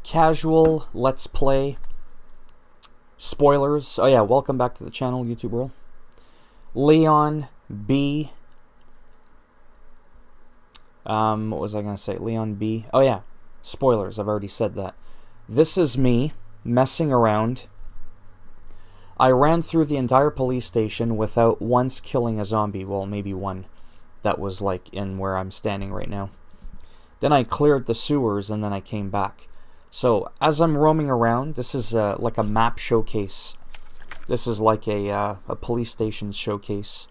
casual let's play. Spoilers. Oh yeah, welcome back to the channel, YouTube world. Leon B. What was I gonna say? Leon B. Oh yeah, spoilers. I've already said that. This is me messing around. I ran through the entire police station without once killing a zombie. Well, maybe one. That was like in where I'm standing right now. Then I cleared the sewers and then I came back. So as I'm roaming around, this is like a map showcase. This is like a police station showcase.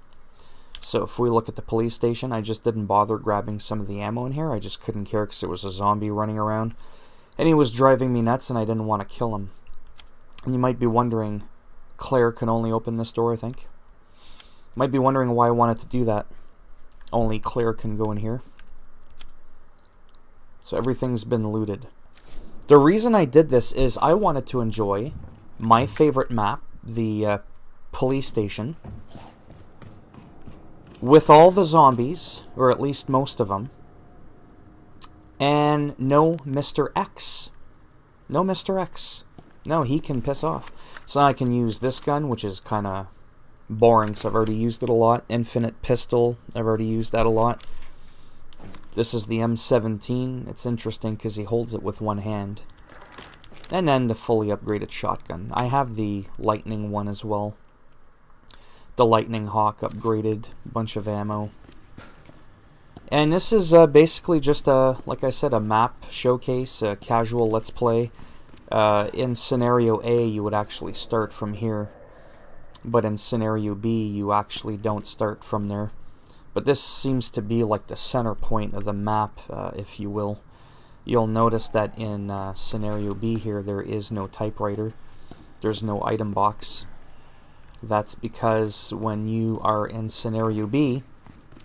So if we look at the police station, I just didn't bother grabbing some of the ammo in here. I just couldn't care because it was a zombie running around. And he was driving me nuts and I didn't want to kill him. And you might be wondering, Claire can only open this door, I think. Might be wondering why I wanted to do that. Only Claire can go in here. So everything's been looted. The reason I did this is I wanted to enjoy my favorite map, the police station, with all the zombies, or at least most of them, and no Mr. X. No Mr. X. No, he can piss off. So I can use this gun, which is kind of boring, so I've already used it a lot. Infinite pistol, I've already used that a lot. This is the M17. It's interesting because he holds it with one hand. And then the fully upgraded shotgun. I have the Lightning one as well. The Lightning Hawk upgraded. Bunch of ammo. And this is basically just like I said, a map showcase, a casual let's play. In Scenario A, you would actually start from here. But in Scenario B, you actually don't start from there. But this seems to be like the center point of the map, if you will. You'll notice that in Scenario B here, there is no typewriter. There's no item box. That's because when you are in Scenario B,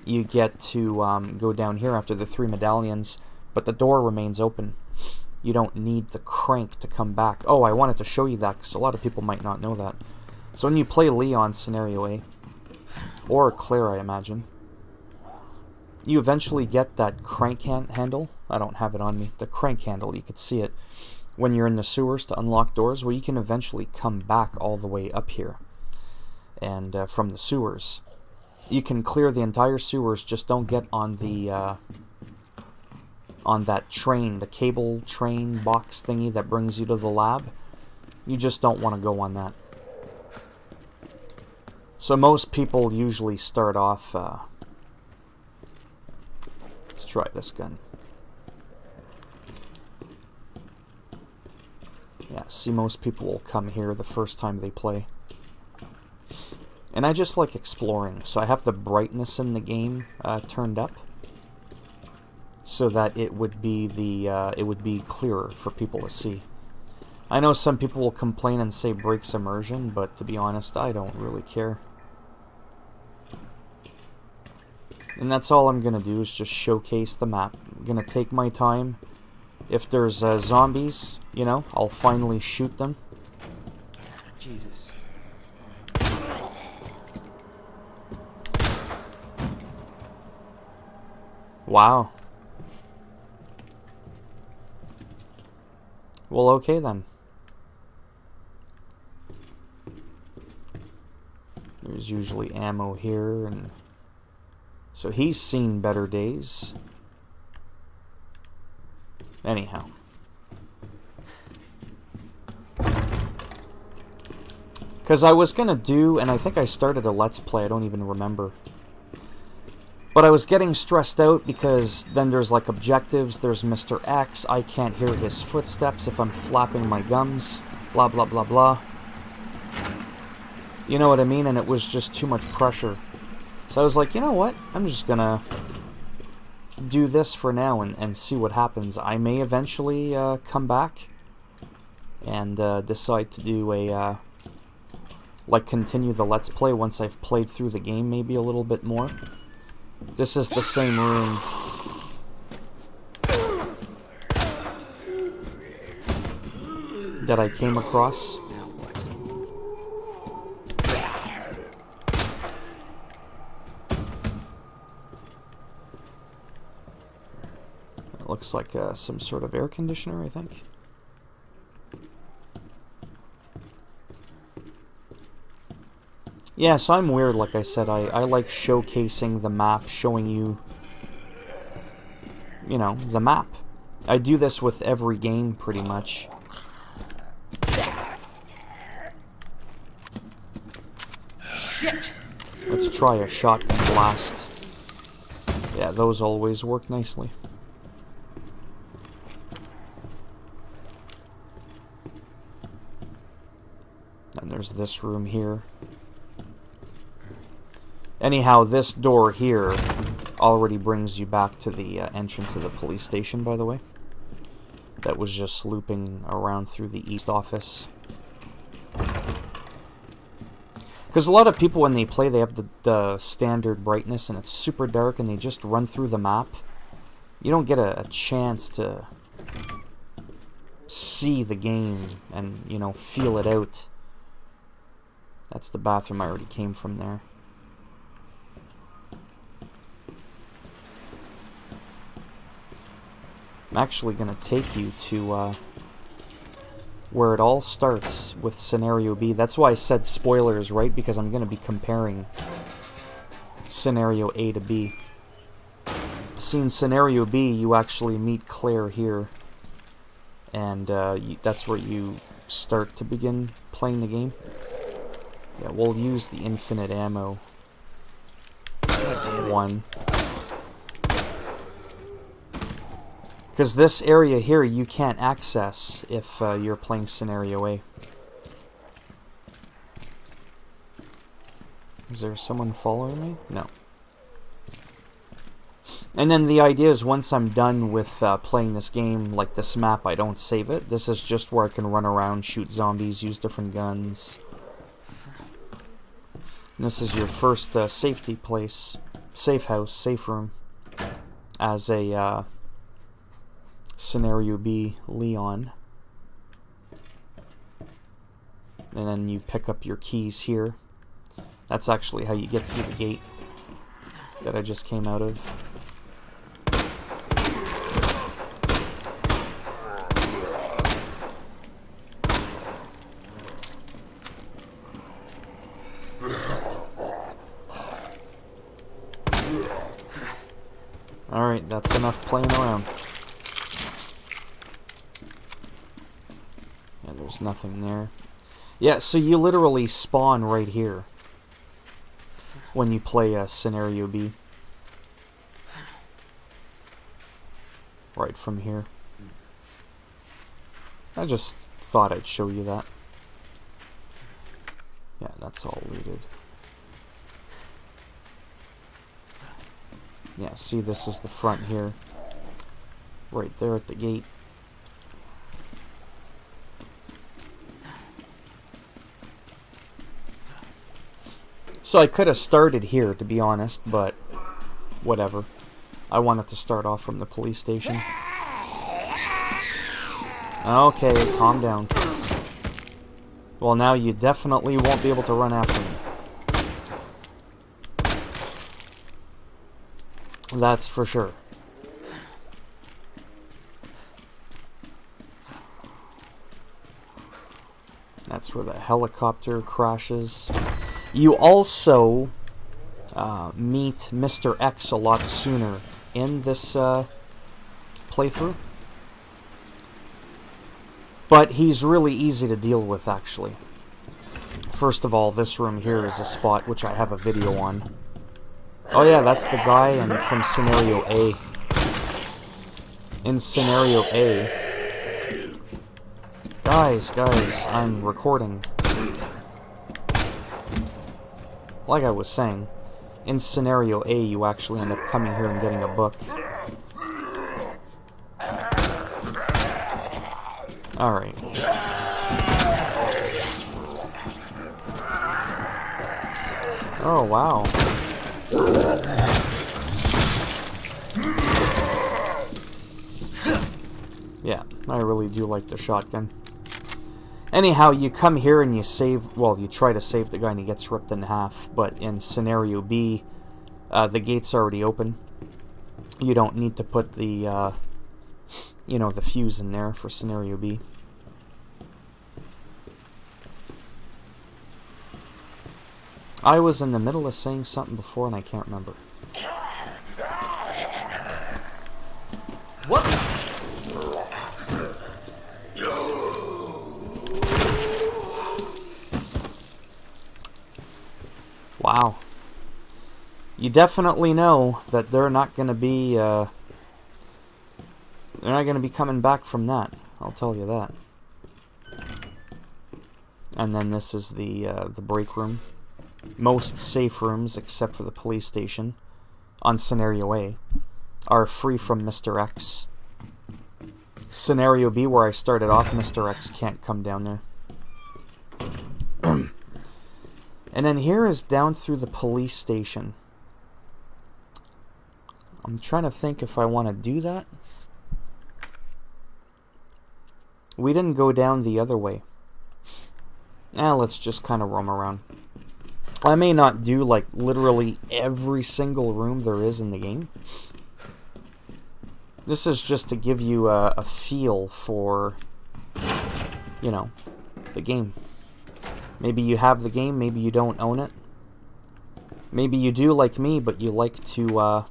you get to go down here after the 3 medallions, but the door remains open. You don't need the crank to come back. Oh, I wanted to show you that because a lot of people might not know that. So when you play Leon Scenario A, or Claire, I imagine, you eventually get that crank handle. I don't have it on me. The crank handle, you could see it when you're in the sewers to unlock doors. Well, you can eventually come back all the way up here. And from the sewers, you can clear the entire sewers. Just don't get on the on that train, the cable train box thingy that brings you to the lab. You just don't want to go on that. So most people usually start off. Let's try this gun. Yeah, see, most people will come here the first time they play. And I just like exploring, so I have the brightness in the game turned up, so that it would be clearer for people to see. I know some people will complain and say breaks immersion, but to be honest, I don't really care. And that's all I'm gonna do, is just showcase the map. I'm gonna take my time. If there's zombies, you know, I'll finally shoot them. Jesus. Wow. Well, okay then. There's usually ammo here, and so he's seen better days. Anyhow. Because I was going to do, and I think I started a Let's Play, I don't even remember. But I was getting stressed out because then there's like objectives, there's Mr. X, I can't hear his footsteps if I'm flapping my gums, blah blah blah blah. You know what I mean? And it was just too much pressure. So I was like, you know what? I'm just gonna do this for now and see what happens. I may eventually come back and decide to do a like continue the Let's Play once I've played through the game maybe a little bit more. This is the same room. That I came across. It looks like some sort of air conditioner, I think. Yeah, so I'm weird, like I said. I like showcasing the map, showing you, you know, the map. I do this with every game, pretty much. Shit! Let's try a shotgun blast. Yeah, those always work nicely. And there's this room here. Anyhow, this door here already brings you back to the entrance of the police station, by the way. That was just looping around through the east office. Because a lot of people, when they play, they have the standard brightness, and it's super dark, and they just run through the map. You don't get a chance to see the game and, you know, feel it out. That's the bathroom. I already came from there. I'm actually going to take you to where it all starts with Scenario B. That's why I said spoilers, right? Because I'm going to be comparing Scenario A to B. See, in Scenario B, you actually meet Claire here. And that's where you start to begin playing the game. Yeah, we'll use the infinite ammo one. Because this area here you can't access if you're playing Scenario A. Is there someone following me? No. And then the idea is once I'm done with playing this game, like this map, I don't save it. This is just where I can run around, shoot zombies, use different guns. And this is your first safety place, safe house, safe room, as a Scenario B Leon. And then you pick up your keys here. That's actually how you get through the gate that I just came out of. Alright, that's enough playing around. Yeah, there's nothing there. Yeah, so you literally spawn right here when you play Scenario B. Right from here. I just thought I'd show you that. Yeah, that's all looted. Yeah, see, this is the front here. Right there at the gate. So I could have started here, to be honest, but whatever. I wanted to start off from the police station. Okay, calm down. Well, now you definitely won't be able to run after me. That's for sure. That's where the helicopter crashes. You also meet Mr. X a lot sooner in this playthrough. But he's really easy to deal with, actually. First of all, this room here is a spot which I have a video on. Oh yeah, that's the guy from Scenario A. In Scenario A... Guys, I'm recording. Like I was saying, in Scenario A, you actually end up coming here and getting a book. Alright. Oh, wow. Yeah, I really do like the shotgun. Anyhow, you come here and you save, well, you try to save the guy and he gets ripped in half, but in Scenario B, the gate's already open. You don't need to put the, you know, the fuse in there for Scenario B. I was in the middle of saying something before and I can't remember. What the? Wow. You definitely know that they're not going to be, they're not going to be coming back from that. I'll tell you that. And then this is the break room. Most safe rooms, except for the police station, on Scenario A, are free from Mr. X. Scenario B, where I started off, Mr. X can't come down there. And then here is down through the police station. I'm trying to think if I want to do that. We didn't go down the other way. Let's just kind of roam around. I may not do, like, literally every single room there is in the game. This is just to give you a feel for, you know, the game. Maybe you have the game, maybe you don't own it. Maybe you do, like me, but you like to,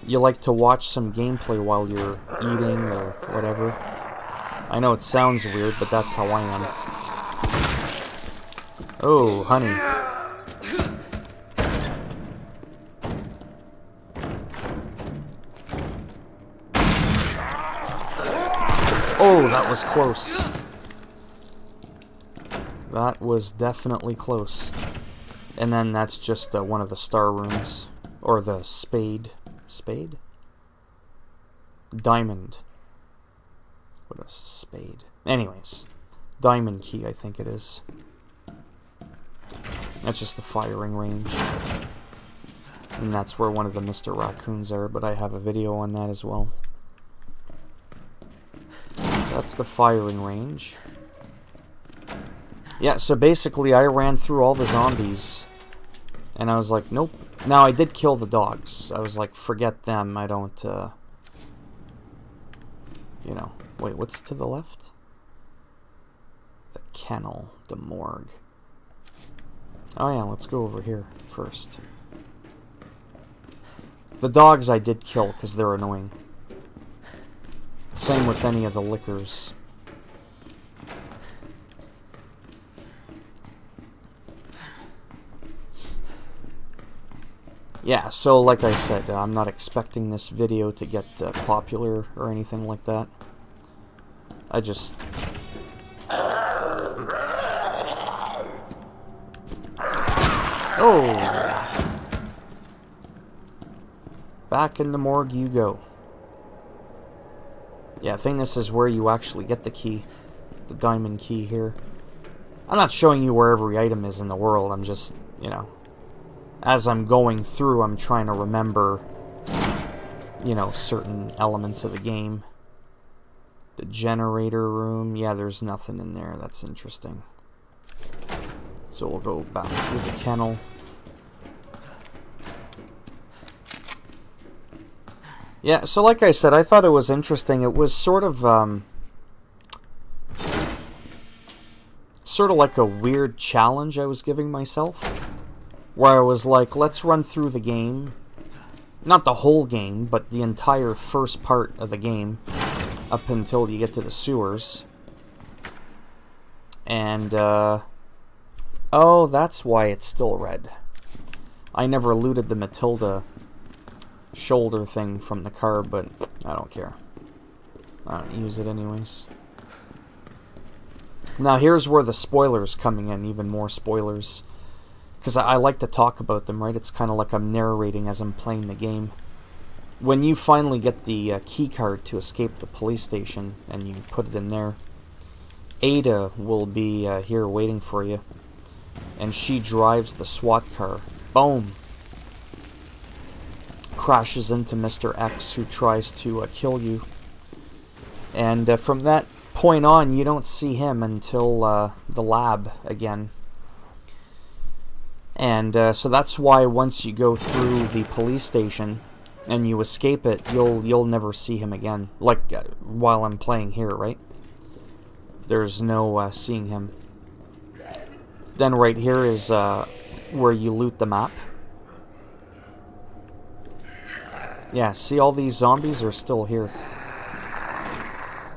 you like to watch some gameplay while you're eating or whatever. I know it sounds weird, but that's how I am. Oh, honey. Oh, that was close. That was definitely close. And then that's just one of the star rooms. Or the spade. Spade? Diamond. What a spade. Anyways. Diamond key, I think it is. That's just a firing range. And that's where one of the Mr. Raccoons are, but I have a video on that as well. So that's the firing range. Yeah, so basically I ran through all the zombies. And I was like, nope. Now, I did kill the dogs. I was like, forget them. I don't, you know. Wait, what's to the left? The kennel. The morgue. Oh yeah, let's go over here first. The dogs I did kill because they're annoying. Same with any of the liquors. Yeah, so like I said, I'm not expecting this video to get popular or anything like that. I just... Oh! Back in the morgue you go. Yeah, I think this is where you actually get the key. The diamond key here. I'm not showing you where every item is in the world, I'm just, you know... As I'm going through, I'm trying to remember, you know, certain elements of the game. The generator room, yeah, there's nothing in there. That's interesting. So we'll go back through the kennel. Yeah, so like I said, I thought it was interesting. It was sort of like a weird challenge I was giving myself. Where I was like, let's run through the game. Not the whole game, but the entire first part of the game. Up until you get to the sewers. And, oh, that's why it's still red. I never looted the Matilda shoulder thing from the car, but I don't care. I don't use it anyways. Now here's where the spoilers coming in, even more spoilers. Because I like to talk about them, right? It's kind of like I'm narrating as I'm playing the game. When you finally get the key card to escape the police station, and you put it in there, Ada will be here waiting for you. And she drives the SWAT car. Boom! Crashes into Mr. X, who tries to kill you. And from that point on, you don't see him until the lab again. And so that's why once you go through the police station and you escape it, you'll never see him again. Like while I'm playing here, right? there's no seeing him. Then right here is where you loot the map. Yeah, see, all these zombies are still here.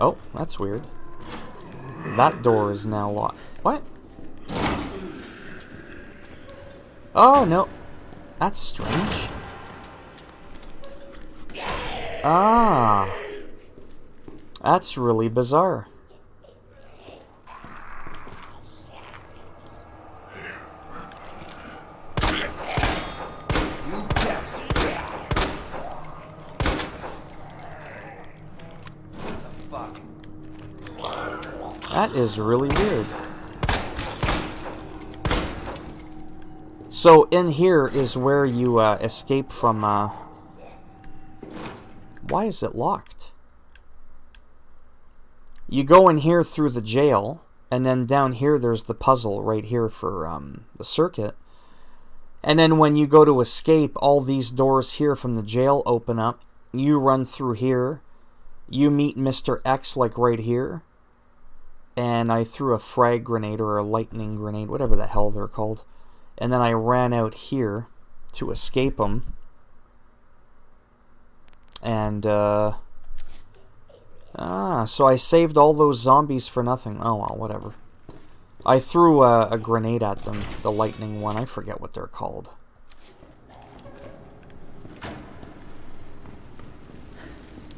Oh, that's weird. That door is now locked. What? Oh, no. That's strange. Ah. That's really bizarre. That is really weird. So in here is where you escape from... Why is it locked? You go in here through the jail, and then down here there's the puzzle right here for the circuit. And then when you go to escape, all these doors here from the jail open up. You run through here. You meet Mr. X like right here. And I threw a frag grenade or a lightning grenade, whatever the hell they're called. And then I ran out here to escape them. And, so I saved all those zombies for nothing. Oh, well, whatever. I threw a grenade at them, the lightning one. I forget what they're called.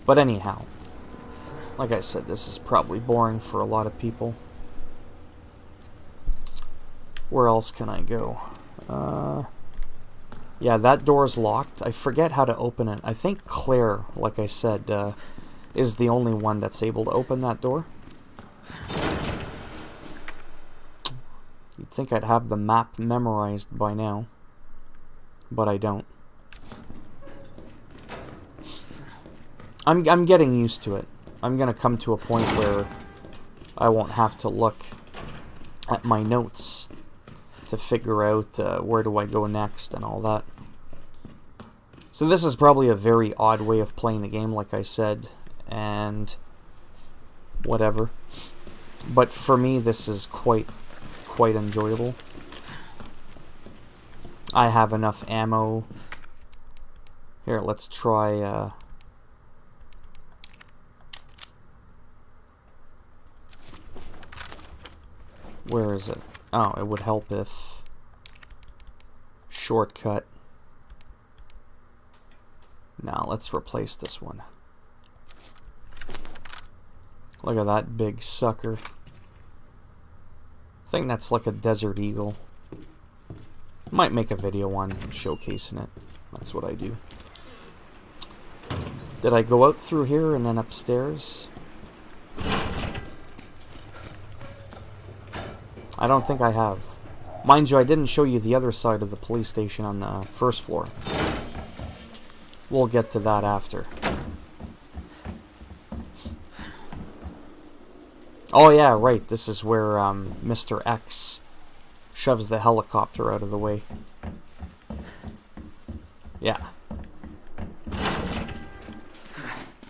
But anyhow, like I said, this is probably boring for a lot of people. Where else can I go? Yeah, that door's locked. I forget how to open it. I think Claire, like I said, is the only one that's able to open that door. You'd think I'd have the map memorized by now, but I don't. I'm getting used to it. I'm gonna come to a point where I won't have to look at my notes to figure out where do I go next and all that. So this is probably a very odd way of playing the game, like I said, and whatever. But for me, this is quite enjoyable. I have enough ammo. Here, let's try... Where is it? Oh, it would help if... Shortcut. Now, let's replace this one. Look at that big sucker. I think that's like a desert eagle. Might make a video on showcasing it. That's what I do. Did I go out through here and then upstairs? I don't think I have. Mind you, I didn't show you the other side of the police station on the first floor. We'll get to that after. Oh yeah, right, this is where Mr. X shoves the helicopter out of the way. Yeah.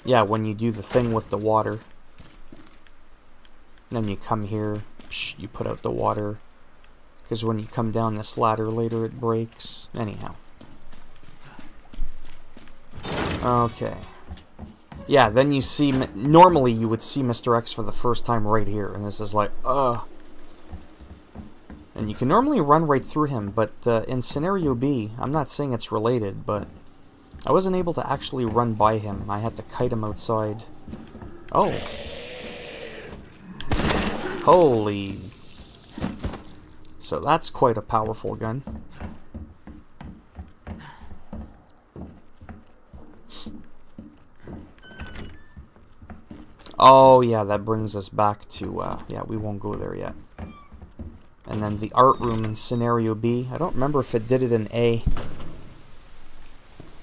Yeah, when you do the thing with the water. Then you come here, you put out the water. Because when you come down this ladder later, it breaks. Anyhow. Okay. Yeah, then you see... Normally, you would see Mr. X for the first time right here. And this is like, ugh. And you can normally run right through him. But in Scenario B, I'm not saying it's related, but... I wasn't able to actually run by him. I had to kite him outside. Oh. Holy... So that's quite a powerful gun. Oh, yeah, that brings us back to, yeah, we won't go there yet. And then the art room in Scenario B. I don't remember if it did it in A.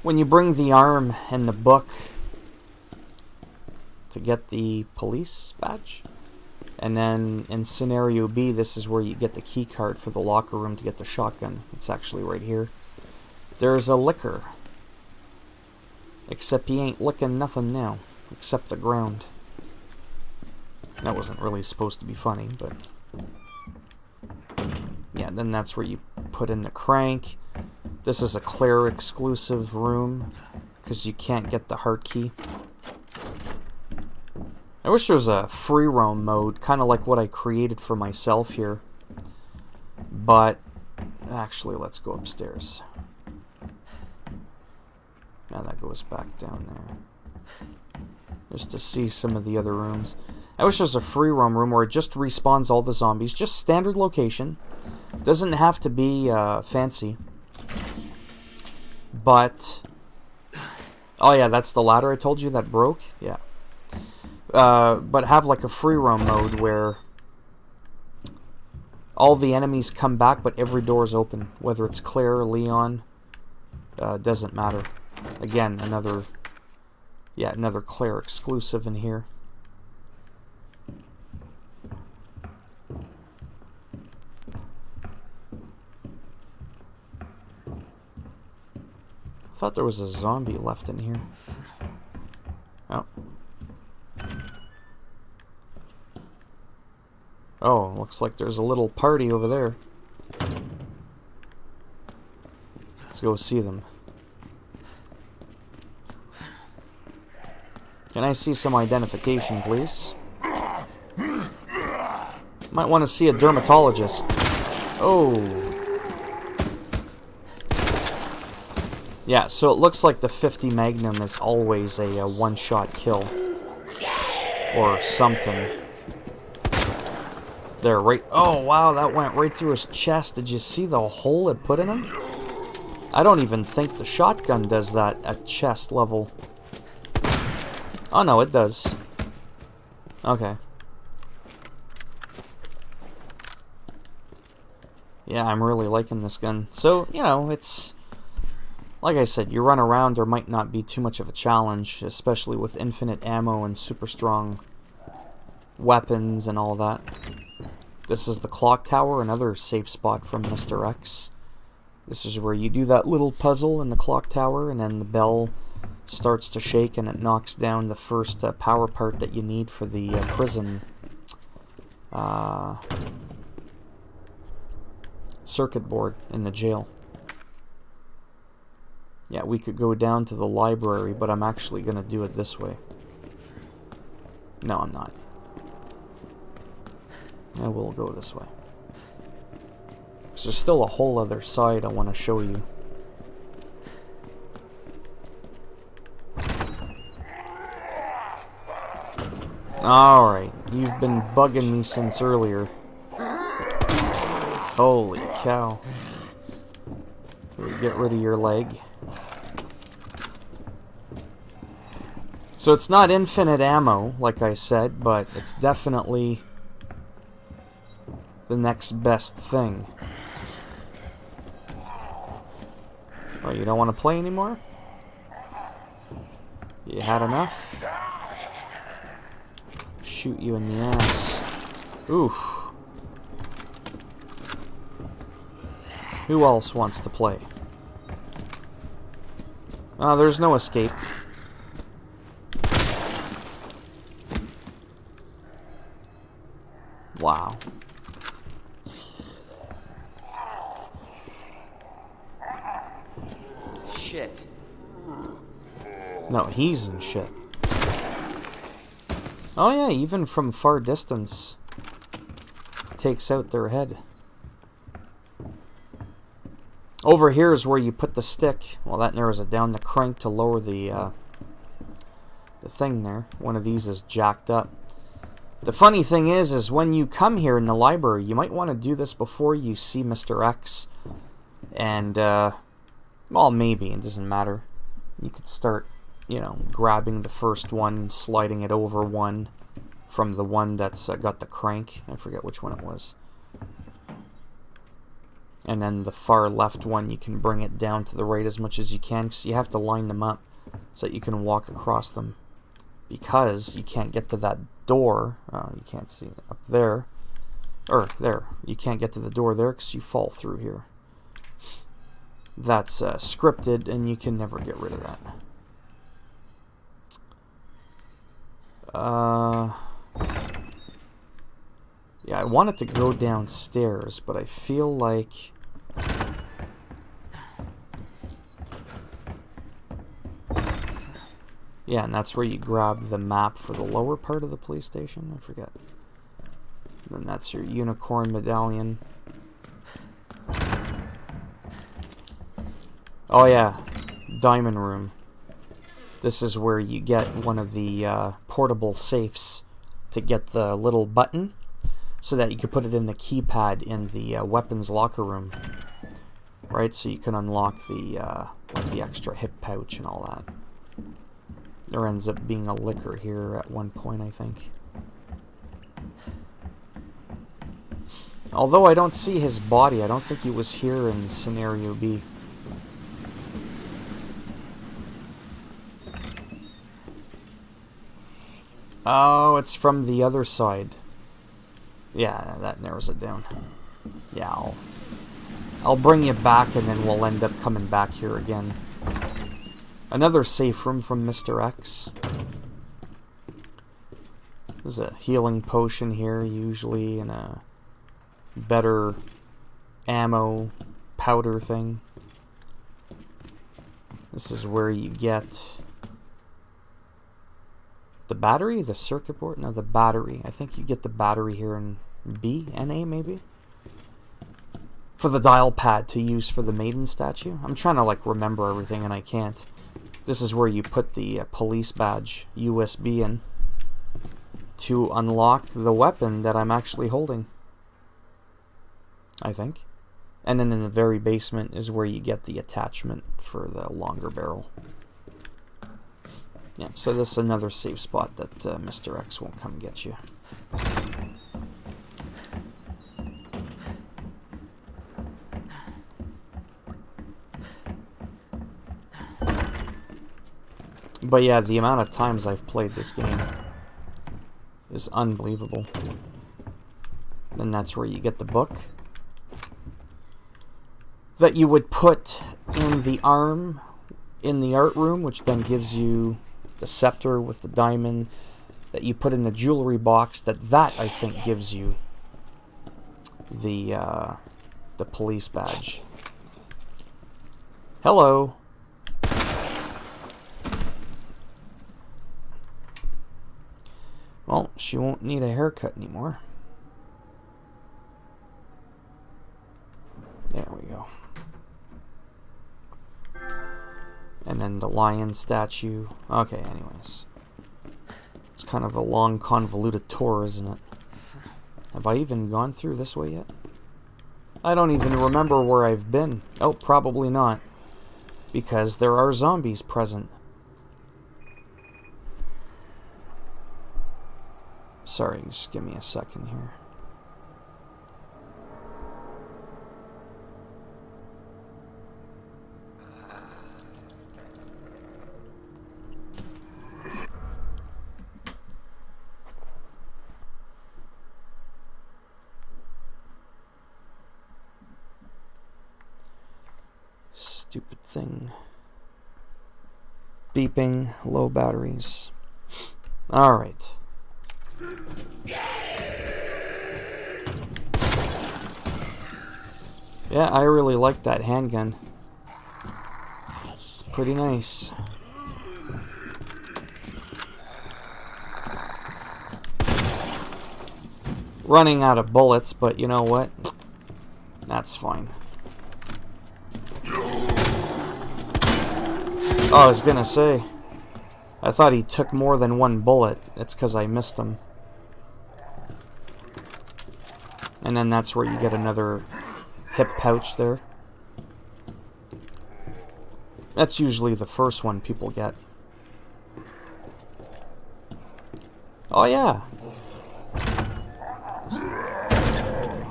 When you bring the arm and the book to get the police badge. And then in Scenario B, this is where you get the key card for the locker room to get the shotgun. It's actually right here. There's a licker. Except he ain't licking nothing now, except the ground. That wasn't really supposed to be funny, but... yeah, then that's where you put in the crank. This is a Claire exclusive room, because you can't get the heart key. I wish there was a free roam mode, kind of like what I created for myself here. But, actually, let's go upstairs. Now that goes back down there. Just to see some of the other rooms. I wish there was a free roam room where it just respawns all the zombies. Just standard location. Doesn't have to be fancy. But... oh yeah, that's the ladder I told you that broke? Yeah. But have like a free roam mode where all the enemies come back, but every door is open. Whether it's Claire or Leon, doesn't matter. Again, another Claire exclusive in here. I thought there was a zombie left in here. Oh. Oh, looks like there's a little party over there. Let's go see them. Can I see some identification, please? Might want to see a dermatologist. Oh. Yeah, so it looks like the 50 Magnum is always a one-shot kill. Or something. There, right... oh, wow, that went right through his chest. Did you see the hole it put in him? I don't even think the shotgun does that at chest level. Oh, no, it does. Okay. Yeah, I'm really liking this gun. So, you know, it's... like I said, you run around, there might not be too much of a challenge, especially with infinite ammo and super strong weapons and all that. This is the clock tower, another safe spot from Mr. X. This is where you do that little puzzle in the clock tower, and then the bell starts to shake and it knocks down the first power part that you need for the prison circuit board in the jail. Yeah, we could go down to the library, but I'm actually going to do it this way. No, I'm not. I will go this way. So there's still a whole other side I want to show you. Alright, you've been bugging me since earlier. Holy cow. Get rid of your leg. So it's not infinite ammo, like I said, but it's definitely the next best thing. Oh, you don't want to play anymore? You had enough? Shoot you in the ass. Oof. Who else wants to play? Oh, there's no escape. Wow. Shit. No, he's in shit. Oh yeah, even from far distance takes out their head. Over here is where you put the stick. Well, that narrows it down. The crank to lower the thing there. One of these is jacked up. The funny thing is when you come here in the library, you might want to do this before you see Mr. X. And, well, maybe, it doesn't matter. You could start, you know, grabbing the first one, sliding it over one from the one that's got the crank. I forget which one it was. And then the far left one, you can bring it down to the right as much as you can, because you have to line them up so that you can walk across them. Because you can't get to that door, you can't see it up there, or there, you can't get to the door there because you fall through here. That's scripted, and you can never get rid of that. Yeah, I wanted to go downstairs, but I feel like... Yeah, and that's where you grab the map for the lower part of the police station. I forget. And then that's your unicorn medallion. Oh yeah, diamond room. This is where you get one of the portable safes to get the little button so that you can put it in the keypad in the weapons locker room. Right, so you can unlock the like the extra hip pouch and all that. There ends up being a liquor here at one point, I think. Although I don't see his body, I don't think he was here in Scenario B. Oh, it's from the other side. Yeah, that narrows it down. Yeah, I'll bring you back and then we'll end up coming back here again. Another safe room from Mr. X. There's a healing potion here, usually, and a better ammo powder thing. This is where you get the battery, the circuit board? No, the battery. I think you get the battery here in B and A, maybe? For the dial pad to use for the maiden statue. I'm trying to, like, remember everything and I can't. This is where you put the police badge USB in to unlock the weapon that I'm actually holding. I think. And then in the very basement is where you get the attachment for the longer barrel. Yeah, so this is another safe spot that Mr. X won't come get you. But yeah, the amount of times I've played this game is unbelievable. And that's where you get the book that you would put in the arm in the art room, which then gives you the scepter with the diamond that you put in the jewelry box. That I think gives you the police badge. Hello. Well, she won't need a haircut anymore. There we go. And then the lion statue. Okay, anyways. It's kind of a long, convoluted tour, isn't it? Have I even gone through this way yet? I don't even remember where I've been. Oh, probably not. Because there are zombies present. Sorry, just give me a second here. Stupid thing. Beeping, low batteries. Alright. Yeah, I really like that handgun. It's pretty nice. Running out of bullets, but you know what? That's fine. Oh, I was gonna say, I thought he took more than one bullet. It's because I missed him. And then that's where you get another hip pouch there. That's usually the first one people get. Oh yeah.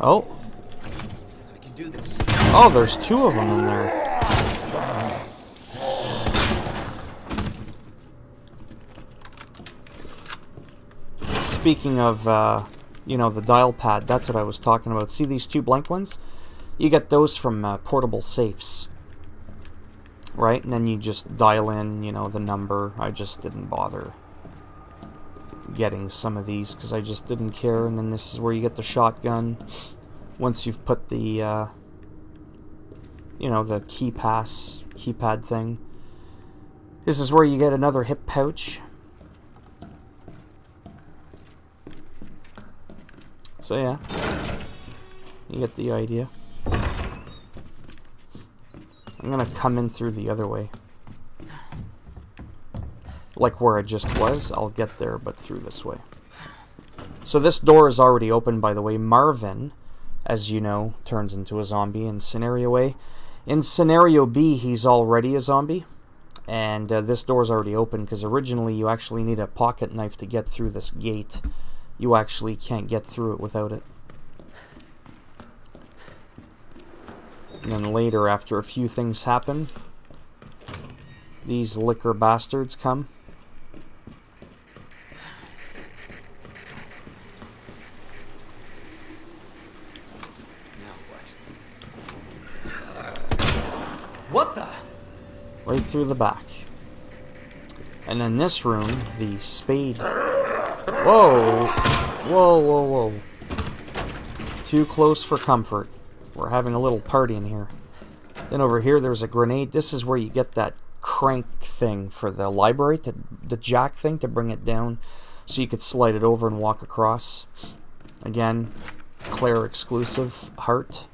Oh. I can do this. Oh, there's two of them in there. Speaking of, you know, the dial pad, that's what I was talking about. See these two blank ones? You get those from portable safes. Right? And then you just dial in, you know, the number. I just didn't bother getting some of these because I just didn't care. And then this is where you get the shotgun once you've put the you know, the keypad thing. This is where you get another hip pouch. So yeah, you get the idea. I'm gonna come in through the other way. Like where I just was, I'll get there, but through this way. So this door is already open, by the way. Marvin, as you know, turns into a zombie in Scenario A. In Scenario B, he's already a zombie. And this door is already open, because originally you actually need a pocket knife to get through this gate. You actually can't get through it without it. And then later, after a few things happen, these liquor bastards come. What the? Right through the back. And in this room, the spade... Whoa! Whoa, whoa, whoa. Too close for comfort. We're having a little party in here. Then over here, there's a grenade. This is where you get that crank thing for the library, the jack thing, to bring it down so you could slide it over and walk across. Again, Claire exclusive, heart.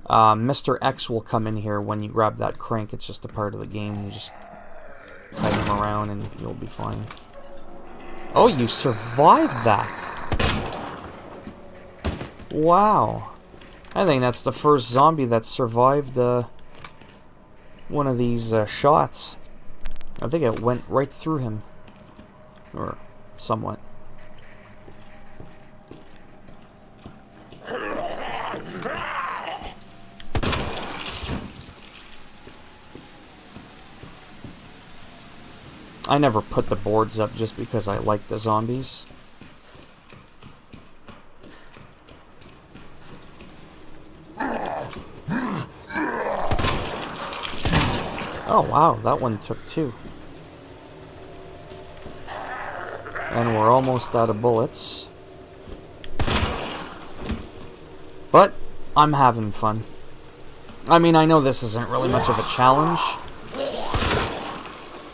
Mr. X will come in here when you grab that crank. It's just a part of the game. You just tie him around and you'll be fine. Oh, you survived that! Wow. I think that's the first zombie that survived one of these shots. I think it went right through him. Or somewhat. I never put the boards up just because I like the zombies. Oh wow, that one took two. And we're almost out of bullets. But I'm having fun. I mean, I know this isn't really much of a challenge.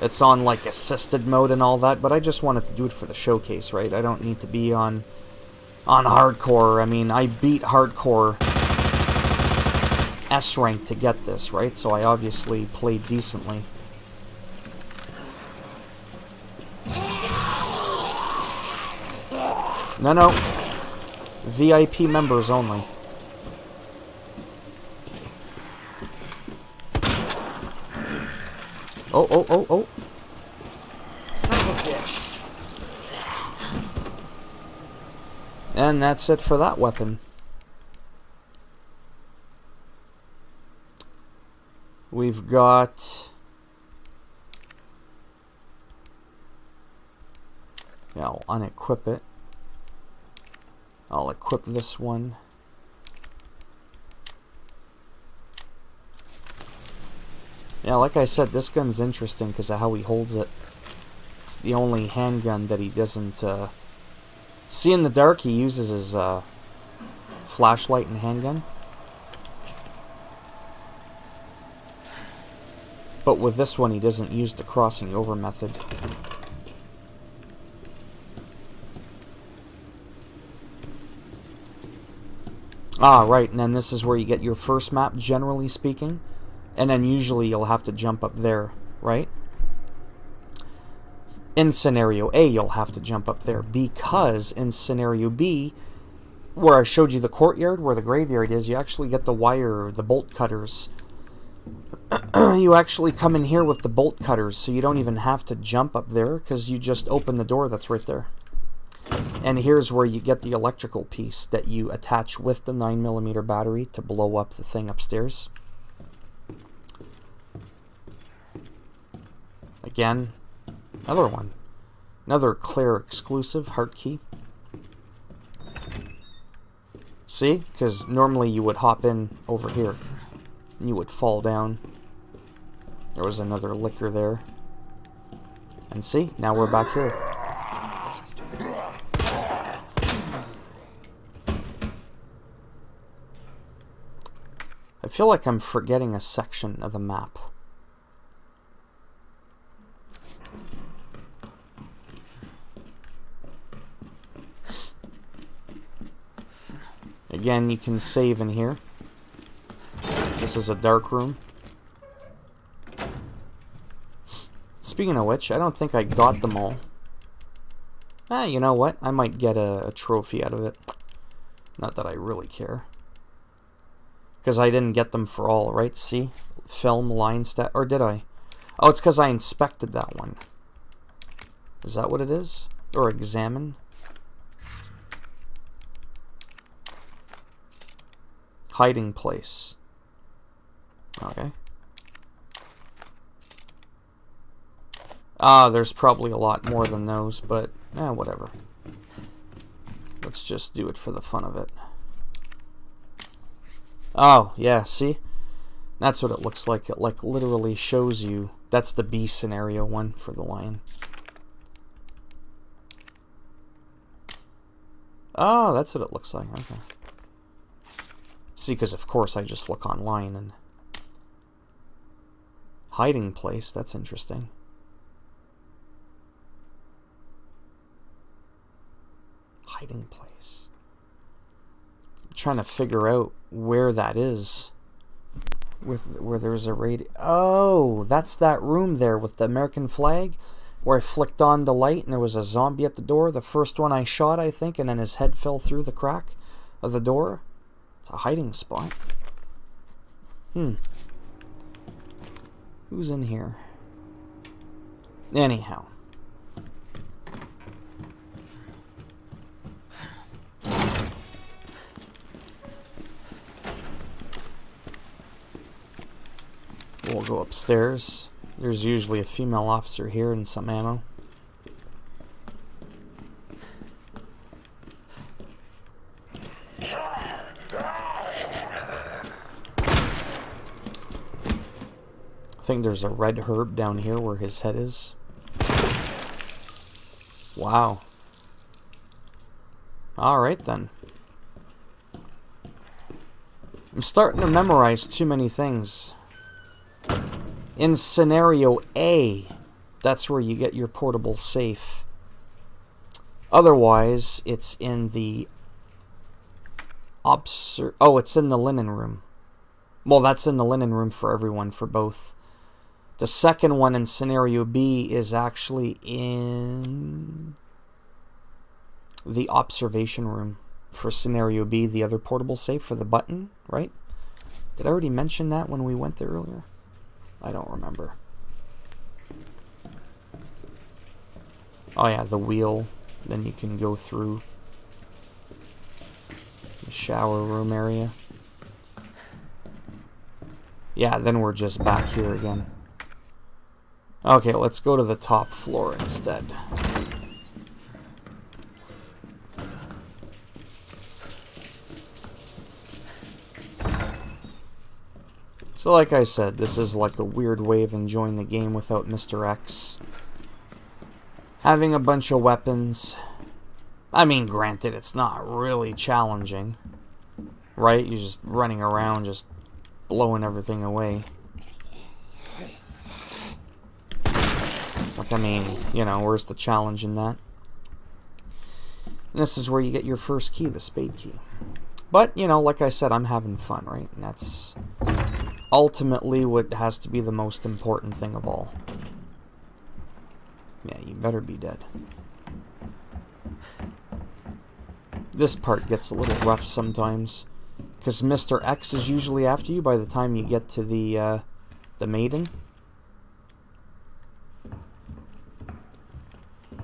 It's on like assisted mode and all that, but I just wanted to do it for the showcase, right? I don't need to be on hardcore. I mean, I beat hardcore S rank to get this, right? So I obviously played decently. No. VIP members only. Oh. Son of a bitch. And that's it for that weapon. We've got... Yeah, I'll unequip it. I'll equip this one. Yeah, like I said, this gun's interesting because of how he holds it. It's the only handgun that he doesn't... See, in the dark, he uses his flashlight and handgun. But with this one, he doesn't use the crossing over method. Ah, right, and then this is where you get your first map, generally speaking. And then usually you'll have to jump up there, right? In Scenario A, you'll have to jump up there, because in Scenario B, where I showed you the courtyard, where the graveyard is, you actually get the wire, the bolt cutters. You actually come in here with the bolt cutters, so you don't even have to jump up there, because you just open the door that's right there. And here's where you get the electrical piece that you attach with the 9mm battery to blow up the thing upstairs. Again, another one. Another Claire exclusive, heart key. See? Because normally you would hop in over here. And you would fall down. There was another liquor there. And see? Now we're back here. feel like I'm forgetting a section of the map. Again, you can save in here. This is a dark room. Speaking of which, I don't think I got them all. You know what? I might get a trophy out of it. Not that I really care. Because I didn't get them for all, right? See? Film, line stat... Or did I? Oh, it's because I inspected that one. Is that what it is? Or examine? Hiding place. Okay. There's probably a lot more than those, but whatever. Let's just do it for the fun of it. Oh, yeah, see? That's what it looks like. It like literally shows you. That's the B scenario one for the lion. Oh, that's what it looks like. Okay. See, because of course I just look online and... Hiding place, that's interesting. Hiding place. I'm trying to figure out where that is. Where there's a radio. Oh, that's that room there with the American flag. Where I flicked on the light and there was a zombie at the door. The first one I shot, I think, and then his head fell through the crack of the door. It's a hiding spot. Who's in here? Anyhow. We'll go upstairs. There's usually a female officer here and some ammo. I think there's a red herb down here where his head is. Wow. Alright then. I'm starting to memorize too many things. In scenario A, that's where you get your portable safe. Otherwise, it's in the it's in the linen room. Well, that's in the linen room for everyone, for both. The second one in scenario B is actually in the observation room for scenario B, the other portable safe for the button, right? Did I already mention that when we went there earlier? I don't remember. Oh yeah, the wheel. Then you can go through the shower room area. Yeah, then we're just back here again. Okay, let's go to the top floor instead. So like I said, this is like a weird way of enjoying the game without Mr. X. Having a bunch of weapons. I mean, granted, it's not really challenging. Right? You're just running around, just blowing everything away. Like, I mean, you know, where's the challenge in that? And this is where you get your first key, the spade key. But, you know, like I said, I'm having fun, right? And that's ultimately what has to be the most important thing of all. Yeah, you better be dead. This part gets a little rough sometimes, because Mr. X is usually after you by the time you get to the maiden.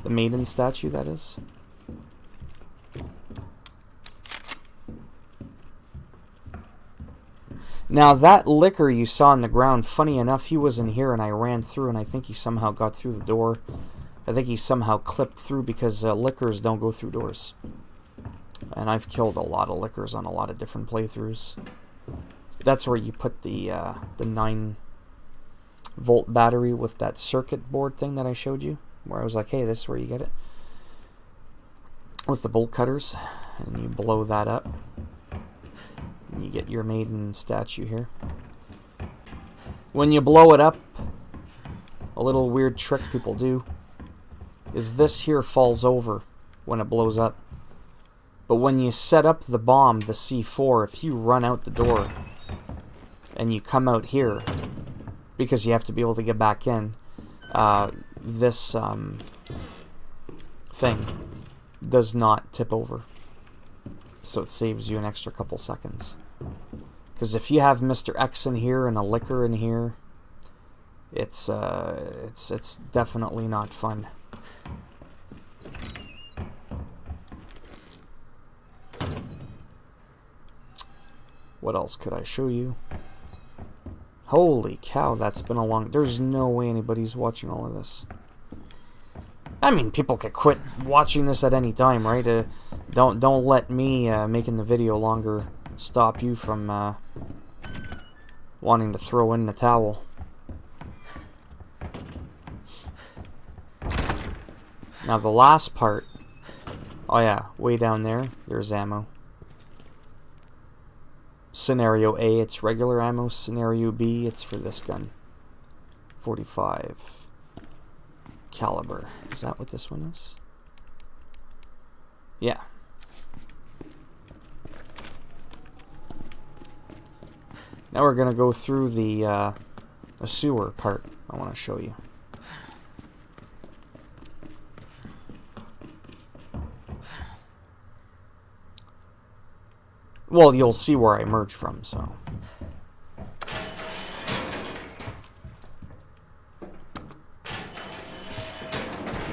The maiden statue, that is. Now, that liquor you saw on the ground, funny enough, he was in here and I ran through and I think he somehow got through the door. I think he somehow clipped through because liquors don't go through doors. And I've killed a lot of liquors on a lot of different playthroughs. That's where you put the 9-volt battery with that circuit board thing that I showed you. Where I was like, hey, this is where you get it. With the bolt cutters. And you blow that up. You get your maiden statue here. When you blow it up, a little weird trick people do is this here falls over when it blows up. But when you set up the bomb, the C4, if you run out the door and you come out here, because you have to be able to get back in, this thing does not tip over. So it saves you an extra couple seconds. Because if you have Mr. X in here and a liquor in here, it's definitely not fun. What else could I show you? Holy cow, that's been a long... There's no way anybody's watching all of this. I mean, people could quit watching this at any time, right? Don't let me making the video longer stop you from wanting to throw in the towel. Now the last part... Oh yeah, way down there, there's ammo. Scenario A, it's regular ammo. Scenario B, it's for this gun. 45 caliber. Is that what this one is? Yeah. Now we're gonna go through the sewer part I want to show you. Well, you'll see where I emerge from, so.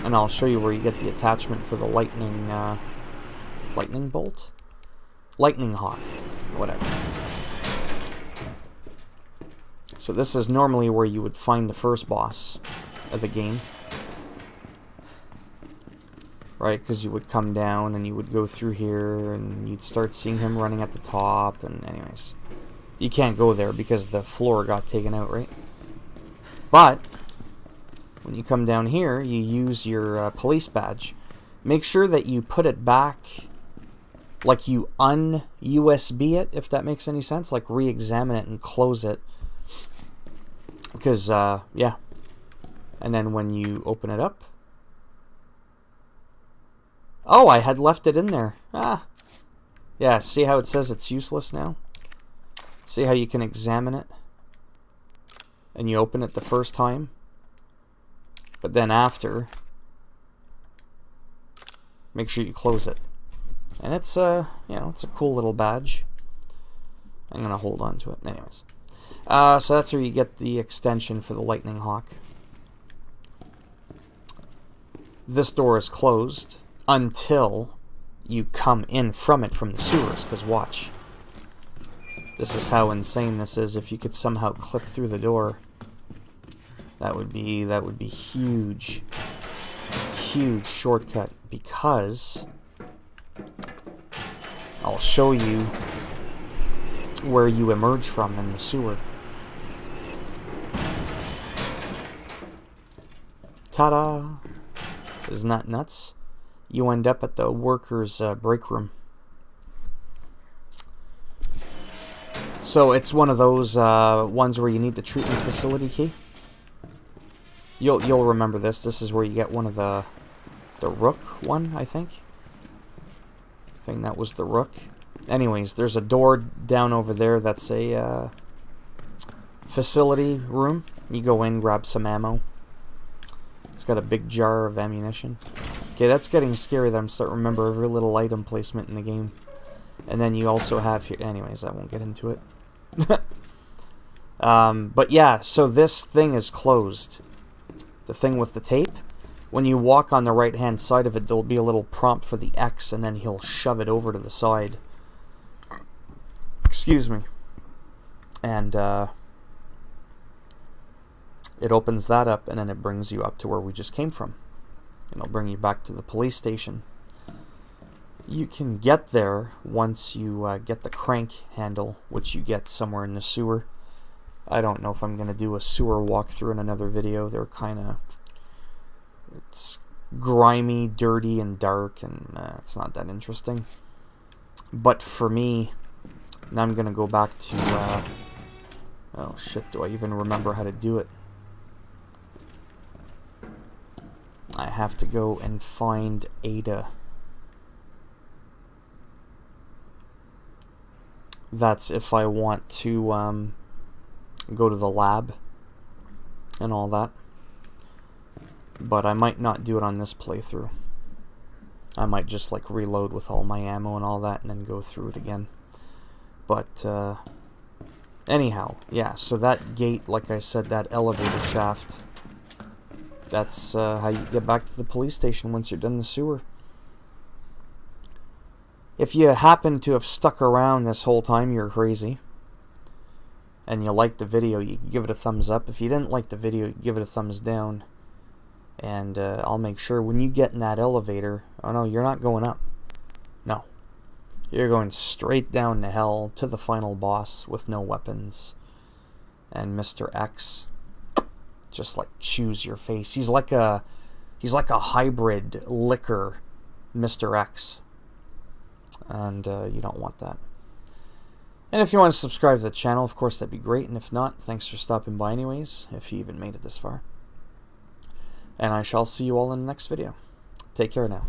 And I'll show you where you get the attachment for the lightning bolt? Lightning hawk, whatever. So this is normally where you would find the first boss of the game. Right, because you would come down and you would go through here and you'd start seeing him running at the top, and anyways. You can't go there because the floor got taken out, right? But when you come down here, you use your police badge. Make sure that you put it back, like you un-USB it, if that makes any sense. Like re-examine it and close it. Because, yeah. And then when you open it up, oh, I had left it in there. Ah. Yeah, see how it says it's useless now? See how you can examine it? And you open it the first time? But then after, make sure you close it. And it's you know, it's a cool little badge. I'm going to hold on to it. Anyways. So that's where you get the extension for the Lightning Hawk. This door is closed until you come in from it from the sewers, because watch. This is how insane this is. If you could somehow clip through the door, that would be huge. Huge shortcut, because I'll show you where you emerge from in the sewer. Ta-da! Isn't that nuts? You end up at the workers' break room. So it's one of those ones where you need the treatment facility key. You'll remember this. This is where you get one of the rook one, I think. I think that was the rook. Anyways, there's a door down over there that's a facility room. You go in, grab some ammo. It's got a big jar of ammunition. Okay, that's getting scary that I'm starting to remember every little item placement in the game. And then you also have here... Anyways, I won't get into it. But yeah, so this thing is closed. The thing with the tape. When you walk on the right-hand side of it, there'll be a little prompt for the X, and then he'll shove it over to the side. Excuse me. And, it opens that up, and then it brings you up to where we just came from. And it'll bring you back to the police station. You can get there once you get the crank handle, which you get somewhere in the sewer. I don't know if I'm going to do a sewer walkthrough in another video. They're kind of... It's grimy, dirty, and dark, and it's not that interesting. But for me, Now I'm gonna go back to, oh shit, do I even remember how to do it? I have to go and find Ada. That's if I want to go to the lab and all that. But I might not do it on this playthrough. I might just like reload with all my ammo and all that and then go through it again. But anyhow, yeah, so that gate, like I said, that elevator shaft, that's how you get back to the police station once you're done the sewer. If you happen to have stuck around this whole time, you're crazy. And you liked the video, you can give it a thumbs up. If you didn't like the video, you can give it a thumbs down. And I'll make sure when you get in that elevator, oh no, you're not going up. No. You're going straight down to hell to the final boss with no weapons. And Mr. X just like chews your face. He's like a hybrid liquor Mr. X. And you don't want that. And if you want to subscribe to the channel, of course, that'd be great. And if not, thanks for stopping by anyways, if you even made it this far. And I shall see you all in the next video. Take care now.